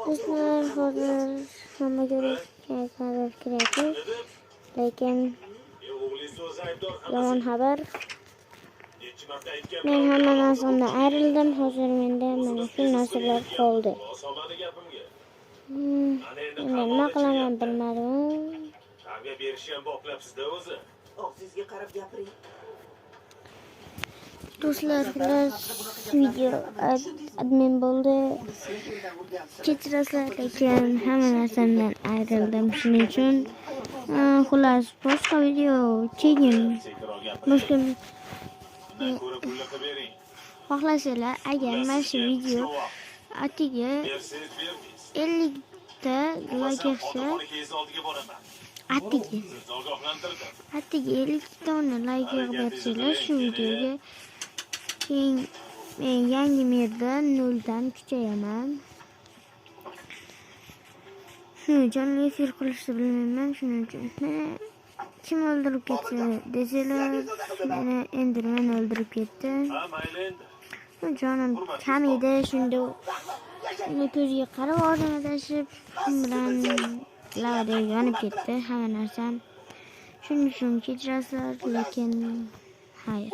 Do'stlar, hozir hammaga xabar kerakli, lekin yomon xabar. Men hamma narsamdan ayrildim. Hozir menda mana shu narsalar qoldi. Endi nima qilaman bilmadim. Tarbiya berishni ham boplabsiz-da o'zi. Og'zingizga qarab gapiring. Do'stlar, xullas video admin bo'ldi. Kechirasizlar, lekin hamma narsamdan ayrildim. Shuning uchun xullas boshqa video keyin xohlasanglar, agar mana shu video atiga 50 ta like yig'sa, atiga 50 tonni like yig'ib bersanglar, shu videoga keyin men yangi merda 0 dan kuchayaman. Shuning uchun efir qilishni bilmayman. Shuning uchun kim o'ldirib ketdi desanglar, meni Enderman o'ldirib ketdi. Jonim kam edi, shunda uni ko'ziga qarab og'zini tashib, shun bilan lavada yonib ketdi hamma narsam. Shuning uchun kechirasizlar, lekin xayr.